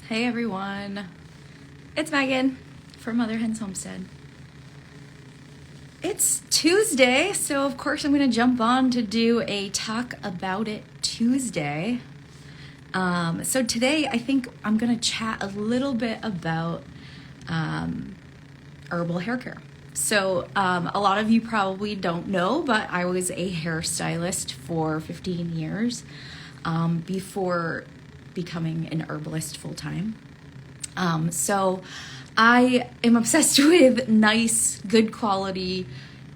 Hey everyone, it's Megan from Mother Hen's Homestead. It's Tuesday, so of course I'm going to jump on to do a Talk About It Tuesday. So today I think I'm going to chat a little bit about herbal hair care. So a lot of you probably don't know, but I was a hairstylist for 15 years before becoming an herbalist full-time. So I am obsessed with nice, good quality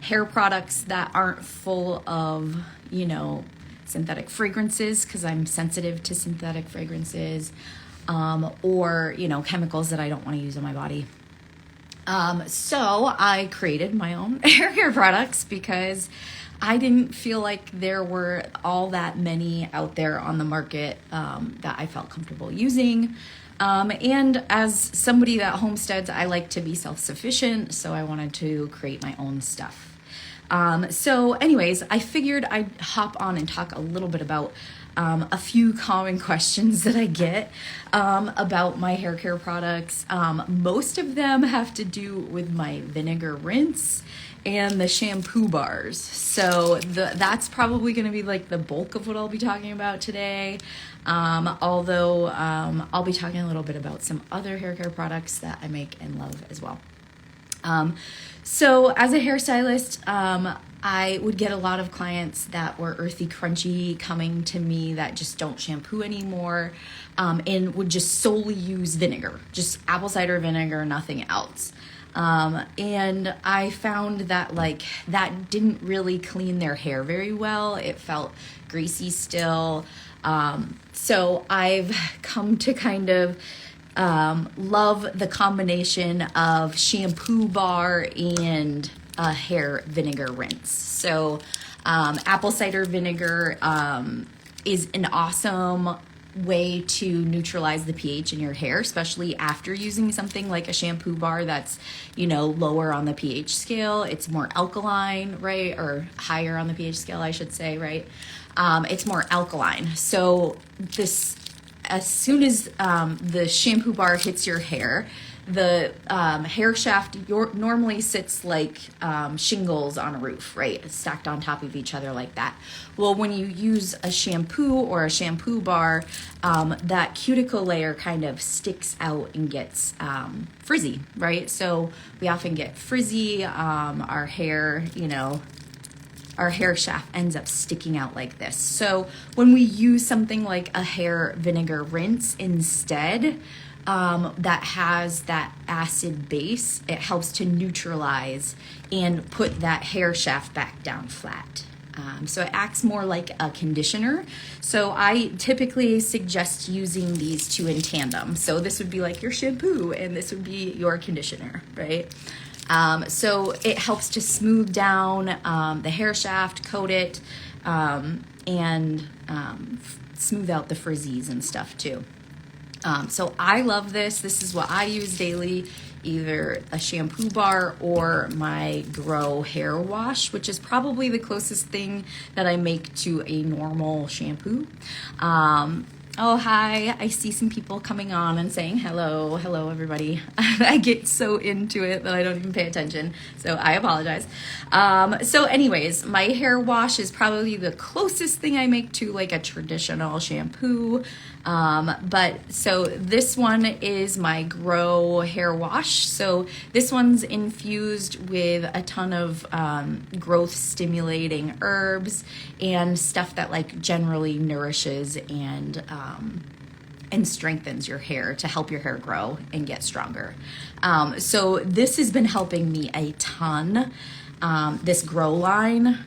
hair products that aren't full of, synthetic fragrances, because I'm sensitive to synthetic fragrances, or, chemicals that I don't want to use on my body. So I created my own hair care products because I didn't feel like there were all that many out there on the market that I felt comfortable using. And as somebody that homesteads, I like to be self-sufficient, so I wanted to create my own stuff. So anyways, I figured I'd hop on and talk a little bit about a few common questions that I get about my hair care products. Most of them have to do with my vinegar rinse and the shampoo bars. So that's probably going to be like the bulk of what I'll be talking about today. Although I'll be talking a little bit about some other hair care products that I make and love as well. So as a hairstylist, I would get a lot of clients that were earthy, crunchy coming to me that just don't shampoo anymore, and would just solely use vinegar, just apple cider vinegar, nothing else. And I found that that didn't really clean their hair very well. It felt greasy still. So I've come to kind of love the combination of shampoo bar and a hair vinegar rinse. So apple cider vinegar is an awesome way to neutralize the pH in your hair, especially after using something like a shampoo bar that's, lower on the pH scale. It's more alkaline, right? Or higher on the pH scale, I should say, right? It's more alkaline. So as soon as the shampoo bar hits your hair, the hair shaft normally sits like shingles on a roof, right? Stacked on top of each other like that. Well, when you use a shampoo or a shampoo bar, that cuticle layer kind of sticks out and gets frizzy, right? So we often get frizzy, our hair, our hair shaft ends up sticking out like this. So when we use something like a hair vinegar rinse instead, that has that acid base, it helps to neutralize and put that hair shaft back down flat. So it acts more like a conditioner. So I typically suggest using these two in tandem. So this would be like your shampoo and this would be your conditioner, right? So it helps to smooth down the hair shaft, coat it, and smooth out the frizzies and stuff too. So I love this. This is what I use daily, either a shampoo bar or my Grow hair wash, which is probably the closest thing that I make to a normal shampoo. Oh, hi. I see some people coming on and saying hello. Hello, everybody. I get so into it that I don't even pay attention, so I apologize. So anyways, my hair wash is probably the closest thing I make to like a traditional shampoo. But so this one is my Grow hair wash. So this one's infused with a ton of growth stimulating herbs and stuff that like generally nourishes and strengthens your hair to help your hair grow and get stronger. So this has been helping me a ton, this Grow line,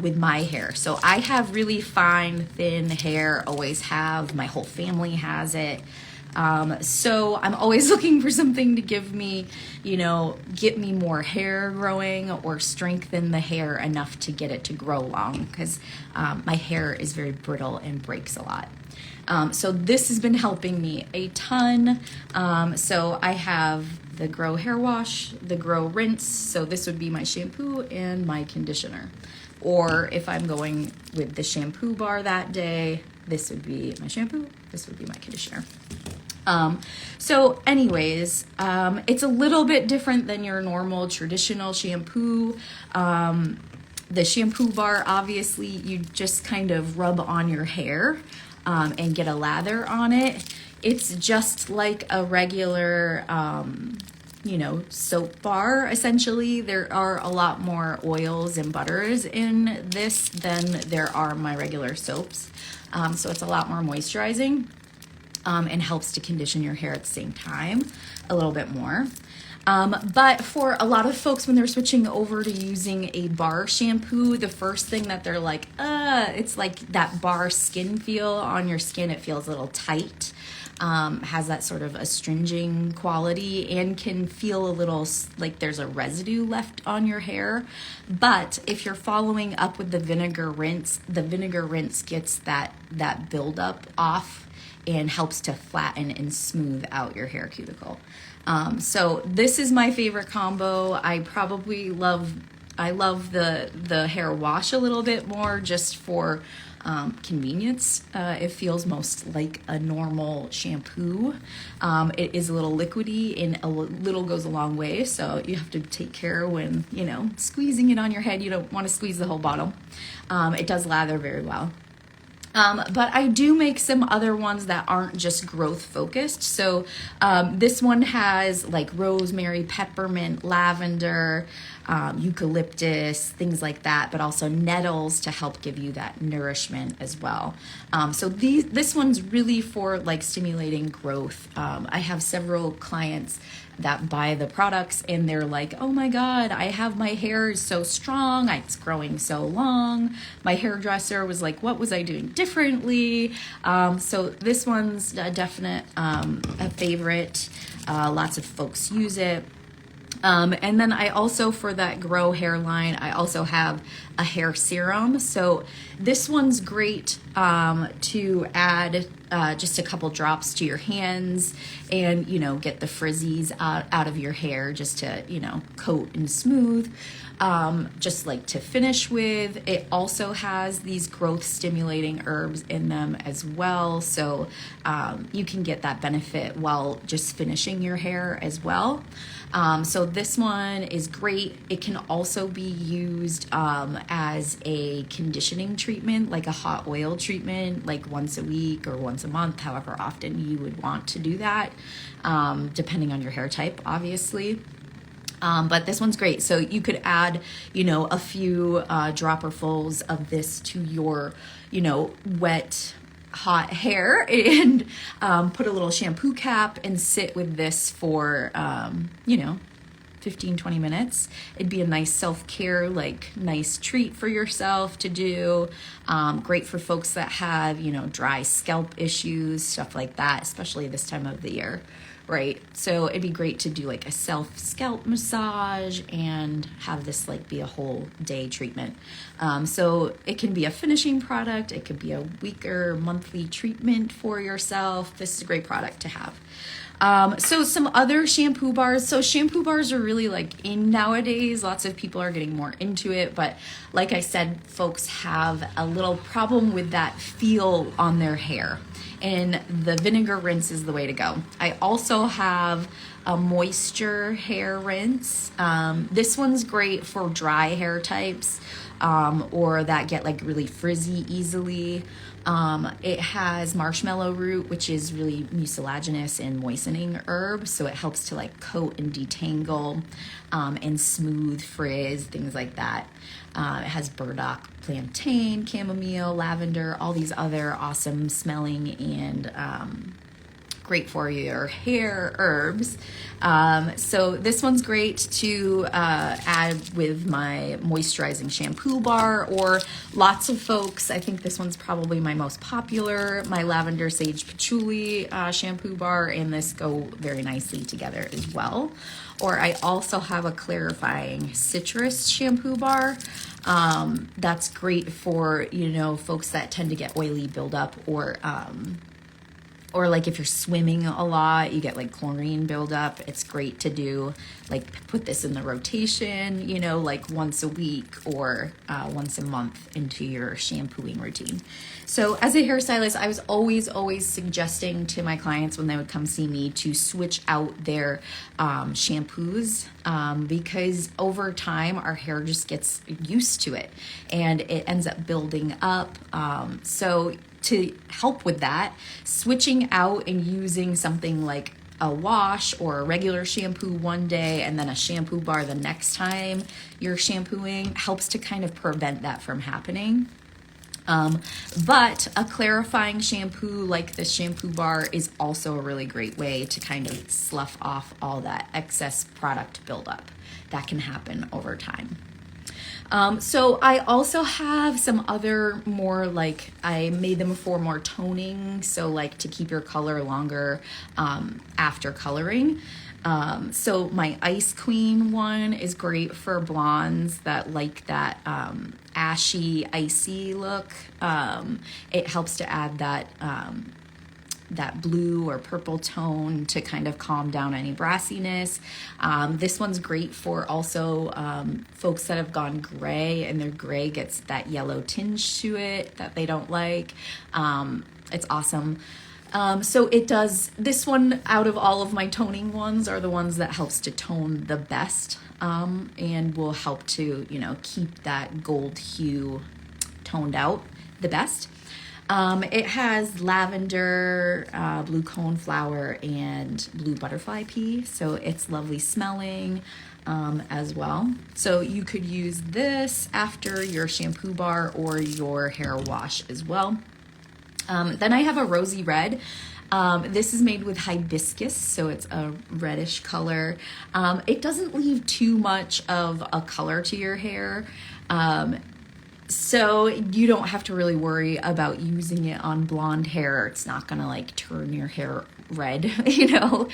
with my hair. So I have really fine, thin hair, always have. My whole family has it. So I'm always looking for something to give me, get me more hair growing or strengthen the hair enough to get it to grow long, because my hair is very brittle and breaks a lot. So this has been helping me a ton. So I have the Grow hair wash, the Grow rinse. So this would be my shampoo and my conditioner. Or if I'm going with the shampoo bar that day, this would be my shampoo, this would be my conditioner. So anyways, it's a little bit different than your normal traditional shampoo. The shampoo bar, obviously, you just kind of rub on your hair and get a lather on it. It's just like a regular, soap bar, essentially. There are a lot more oils and butters in this than there are my regular soaps. So it's a lot more moisturizing and helps to condition your hair at the same time a little bit more. But for a lot of folks, when they're switching over to using a bar shampoo, the first thing that they're like, it's like that bar skin feel on your skin. It feels a little tight, has that sort of astringing quality, and can feel a little like there's a residue left on your hair. But if you're following up with the vinegar rinse gets that buildup off and helps to flatten and smooth out your hair cuticle. So this is my favorite combo. I love the hair wash a little bit more just for convenience. It feels most like a normal shampoo. It is a little liquidy, and a little goes a long way. So you have to take care when, squeezing it on your head. You don't want to squeeze the whole bottle. It does lather very well. But I do make some other ones that aren't just growth focused. So this one has like rosemary, peppermint, lavender, eucalyptus, things like that, but also nettles to help give you that nourishment as well. So this one's really for like stimulating growth. I have several clients that buy the products and they're like, oh my God, I have my hair is so strong. It's growing so long. My hairdresser was like, what was I doing differently? So this one's a definite a favorite. Lots of folks use it. And then I also, for that grow hairline, I also have a hair serum. So this one's great to add just a couple drops to your hands and, get the frizzies out of your hair just to, coat and smooth. Just like to finish with. It also has these growth stimulating herbs in them as well. So you can get that benefit while just finishing your hair as well. So this one is great. It can also be used as a conditioning treatment, like a hot oil treatment, like once a week or once a month, however often you would want to do that, depending on your hair type, obviously. But this one's great. So you could add, a few dropperfuls of this to your, wet, hot hair and put a little shampoo cap and sit with this for, 15-20 minutes. It'd be a nice self-care, nice treat for yourself to do. Great for folks that have, dry scalp issues, stuff like that, especially this time of the year. Right. So it'd be great to do like a scalp massage and have this be a whole day treatment. So it can be a finishing product. It could be a week or monthly treatment for yourself. This is a great product to have. So some other shampoo bars. So shampoo bars are really in nowadays. Lots of people are getting more into it, but like I said, folks have a little problem with that feel on their hair. And the vinegar rinse is the way to go. I also have a moisture hair rinse. This one's great for dry hair types or that get really frizzy easily. It has marshmallow root, which is really mucilaginous and moistening herb. So it helps to coat and detangle and smooth frizz, things like that. It has burdock, plantain, chamomile, lavender, all these other awesome smelling and great for your hair herbs. So this one's great to add with my moisturizing shampoo bar, or lots of folks, I think this one's probably my most popular, my lavender sage patchouli shampoo bar, and this go very nicely together as well. Or I also have a clarifying citrus shampoo bar. That's great for, folks that tend to get oily buildup or Or like if you're swimming a lot, you get like chlorine buildup. It's great to do, like put this in the rotation, you know, like once a week or once a month into your shampooing routine. So as a hairstylist, I was always suggesting to my clients when they would come see me to switch out their shampoos because over time our hair just gets used to it and it ends up building up. So to help with that, switching out and using something like a wash or a regular shampoo one day and then a shampoo bar the next time you're shampooing helps to kind of prevent that from happening. But a clarifying shampoo like this shampoo bar is also a really great way to kind of slough off all that excess product buildup that can happen over time. So I also have some other more like, I made them for more toning. So like to keep your color longer after coloring. So my Ice Queen one is great for blondes that like that ashy, icy look. It helps to add that blue or purple tone to kind of calm down any brassiness. This one's great for also folks that have gone gray and their gray gets that yellow tinge to it that they don't like. It's awesome. So it does, this one out of all of my toning ones are the ones that helps to tone the best and will help to, you know, keep that gold hue toned out the best. It has lavender, blue coneflower, and blue butterfly pea, so it's lovely smelling as well. So you could use this after your shampoo bar or your hair wash as well. Then I have a rosy red. This is made with hibiscus, so it's a reddish color. It doesn't leave too much of a color to your hair. So you don't have to really worry about using it on blonde hair. It's not gonna like turn your hair red, you know?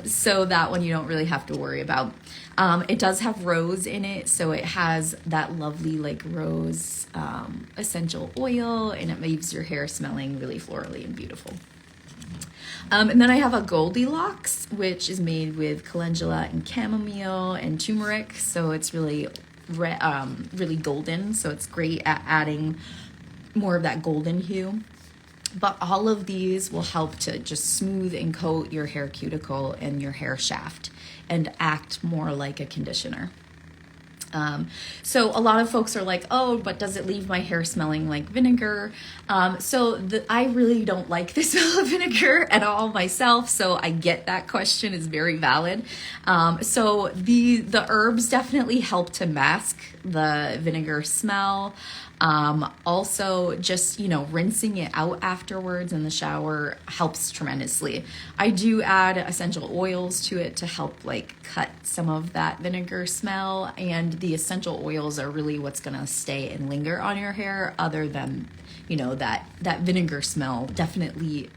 So that one you don't really have to worry about. It does have rose in it, so it has that lovely like rose essential oil, and it leaves your hair smelling really florally and beautiful. And then I have a Goldilocks, which is made with calendula and chamomile and turmeric, so it's really really golden, so it's great at adding more of that golden hue. But all of these will help to just smooth and coat your hair cuticle and your hair shaft and act more like a conditioner. So a lot of folks are like, oh, but does it leave my hair smelling like vinegar? I really don't like the smell of vinegar at all myself, so I get that question is very valid. So the herbs definitely help to mask the vinegar smell. Also just, you know, rinsing it out afterwards in the shower helps tremendously. I do add essential oils to it to help like cut some of that vinegar smell, and the essential oils are really what's going to stay and linger on your hair, other than, you know, that vinegar smell definitely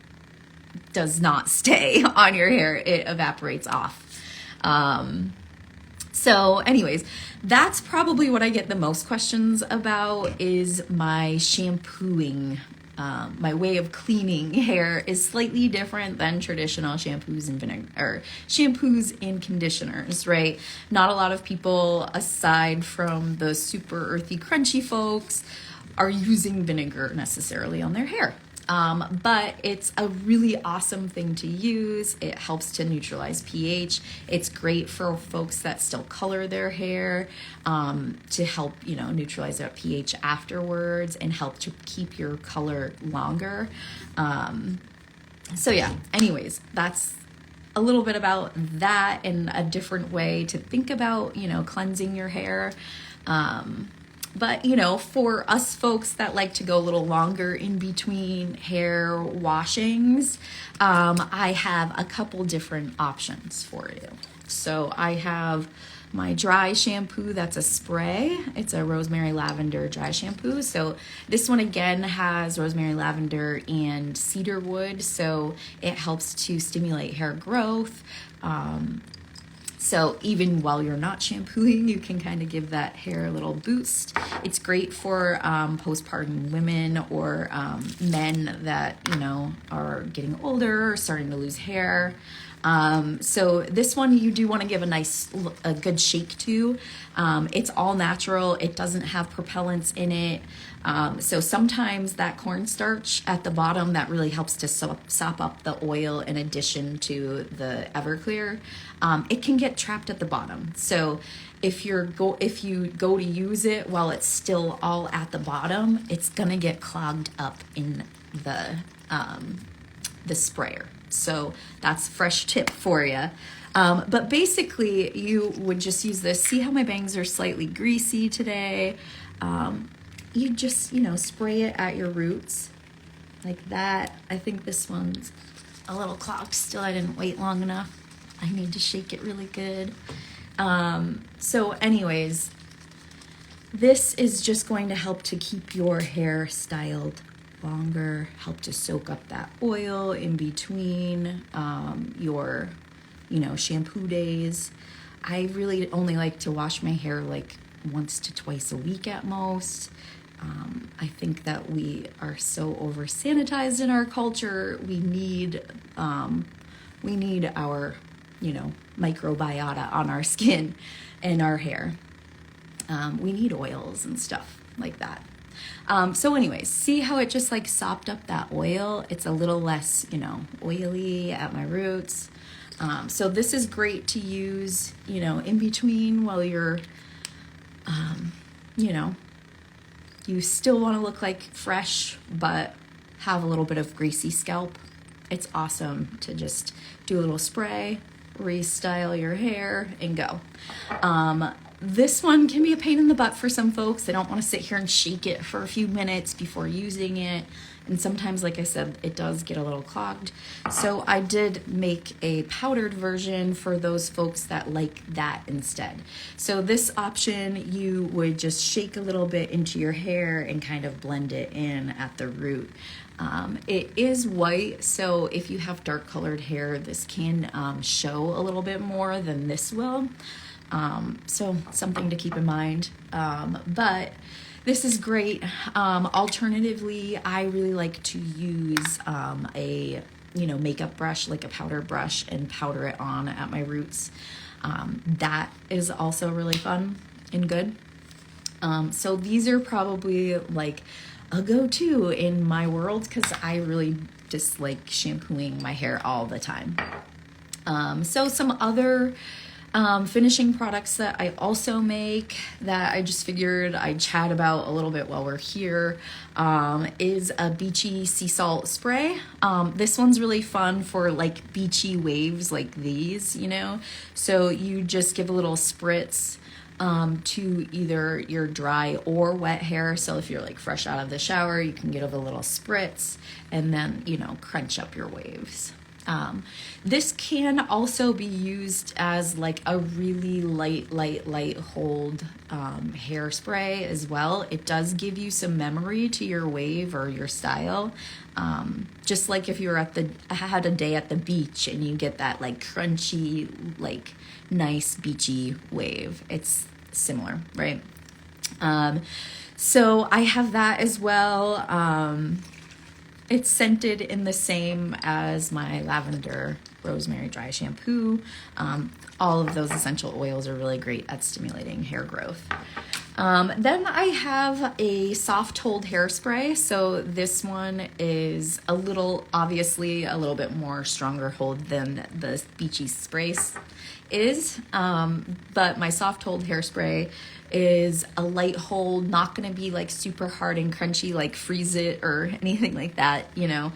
does not stay on your hair. It evaporates off. So anyways, that's probably what I get the most questions about is my shampooing. My way of cleaning hair is slightly different than traditional shampoos and shampoos and conditioners, right? Not a lot of people, aside from the super earthy, crunchy folks, are using vinegar necessarily on their hair. But it's a really awesome thing to use. It helps to neutralize pH. It's great for folks that still color their hair to help, you know, neutralize that pH afterwards and help to keep your color longer. So yeah, anyways, that's a little bit about that and a different way to think about, you know, cleansing your hair. But, you know, for us folks that like to go a little longer in between hair washings, I have a couple different options for you. So I have my dry shampoo that's a spray. It's a rosemary lavender dry shampoo. So this one again has rosemary lavender and cedar wood. So it helps to stimulate hair growth. So even while you're not shampooing, you can kind of give that hair a little boost. It's great for postpartum women or men that, you know, are getting older or starting to lose hair. So this one you do want to give a good shake to. It's all natural. It doesn't have propellants in it. So sometimes that cornstarch at the bottom, that really helps to sop up the oil in addition to the Everclear. It can get trapped at the bottom. So if you go to use it while it's still all at the bottom, it's gonna get clogged up in the sprayer. So that's a fresh tip for you. But basically you would just use this. See how my bangs are slightly greasy today? You just, you know, spray it at your roots like that. I think this one's a little clogged still. I didn't wait long enough. I need to shake it really good. So anyways, this is just going to help to keep your hair styled longer, help to soak up that oil in between your, you know, shampoo days. I really only like to wash my hair like once to twice a week at most. I think that we are so over sanitized in our culture. We need our, you know, microbiota on our skin and our hair. We need oils and stuff like that. So anyways, see how it just like sopped up that oil? It's a little less, you know, oily at my roots. So this is great to use, you know, in between while you're, you know, you still want to look like fresh, but have a little bit of greasy scalp. It's awesome to just do a little spray, restyle your hair, and go. This one can be a pain in the butt for some folks. They don't want to sit here and shake it for a few minutes before using it. And sometimes, like I said, it does get a little clogged. So I did make a powdered version for those folks that like that instead. So this option, you would just shake a little bit into your hair and kind of blend it in at the root. It is white, so if you have dark colored hair, this can show a little bit more than this will. So something to keep in mind. But this is great. Alternatively, I really like to use a, you know, makeup brush, like a powder brush, and powder it on at my roots. That is also really fun and good. So these are probably like a go-to in my world because I really just like shampooing my hair all the time. So some other finishing products that I also make that I just figured I'd chat about a little bit while we're here is a beachy sea salt spray. This one's really fun for like beachy waves like these, you know. So you just give a little spritz to either your dry or wet hair. So if you're like fresh out of the shower, you can give a little spritz and then, you know, crunch up your waves. This can also be used as like a really light hold hairspray as well. It does give you some memory to your wave or your style. Just like if you were had a day at the beach and you get that like crunchy, like nice beachy wave. It's similar, right? So I have that as well. It's scented in the same as my lavender rosemary dry shampoo. All of those essential oils are really great at stimulating hair growth. Then I have a soft hold hairspray. So this one is obviously a little bit more stronger hold than the beachy spray is. But my soft hold hairspray is a light hold, not going to be like super hard and crunchy like Freeze It or anything like that, you know.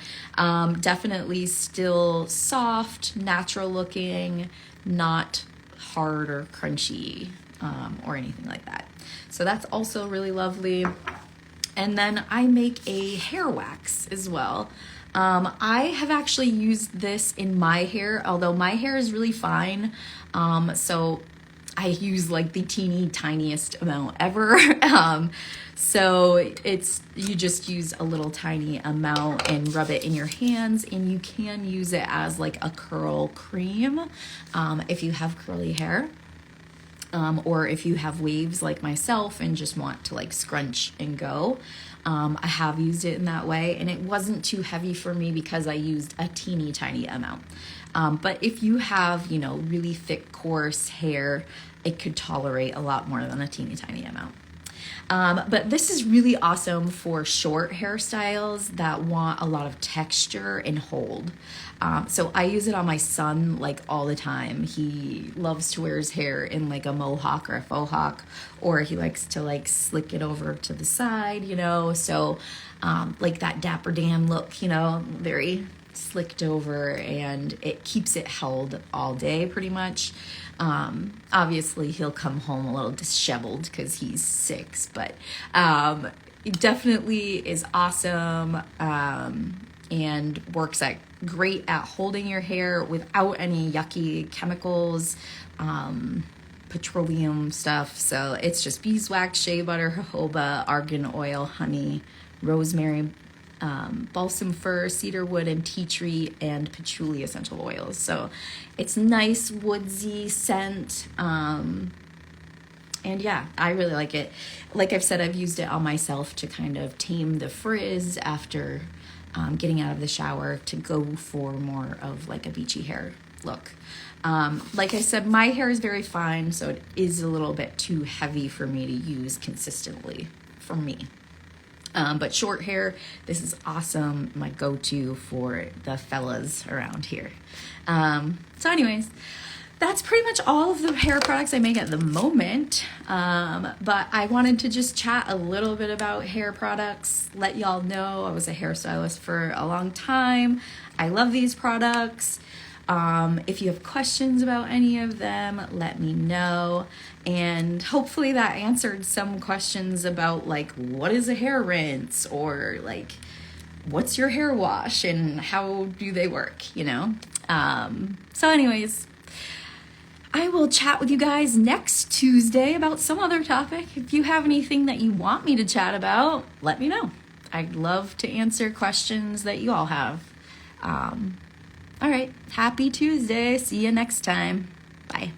Definitely still soft, natural looking, not hard or crunchy or anything like that. So that's also really lovely. And then I make a hair wax as well. I have actually used this in my hair, although my hair is really fine. So I use like the teeny tiniest amount ever. So you just use a little tiny amount and rub it in your hands, and you can use it as like a curl cream if you have curly hair. Or if you have waves like myself and just want to like scrunch and go. I have used it in that way, and it wasn't too heavy for me because I used a teeny tiny amount. But if you have, really thick, coarse hair, it could tolerate a lot more than a teeny tiny amount. But this is really awesome for short hairstyles that want a lot of texture and hold. So I use it on my son like all the time. He loves to wear his hair in like a mohawk or a faux hawk, or he likes to like slick it over to the side, so like that Dapper Dan look, very slicked over, and it keeps it held all day pretty much. Obviously he'll come home a little disheveled because he's 6, but it definitely is awesome, and works great at holding your hair without any yucky chemicals, petroleum stuff. So it's just beeswax, shea butter, jojoba, argan oil, honey, rosemary, balsam fir, cedar wood, and tea tree, and patchouli essential oils. So it's nice woodsy scent. And yeah, I really like it. Like I've said, I've used it on myself to kind of tame the frizz after getting out of the shower, to go for more of like a beachy hair look. Like I said, my hair is very fine, so it is a little bit too heavy for me to use consistently for me. But short hair, this is awesome. My go-to for the fellas around here. So anyways, that's pretty much all of the hair products I make at the moment. But I wanted to just chat a little bit about hair products, let y'all know I was a hairstylist for a long time. I love these products. If you have questions about any of them, let me know. And hopefully that answered some questions about like, what is a hair rinse, or like, what's your hair wash and how do they work, So anyways, I will chat with you guys next Tuesday about some other topic. If you have anything that you want me to chat about, let me know. I'd love to answer questions that you all have. All right. Happy Tuesday. See you next time. Bye.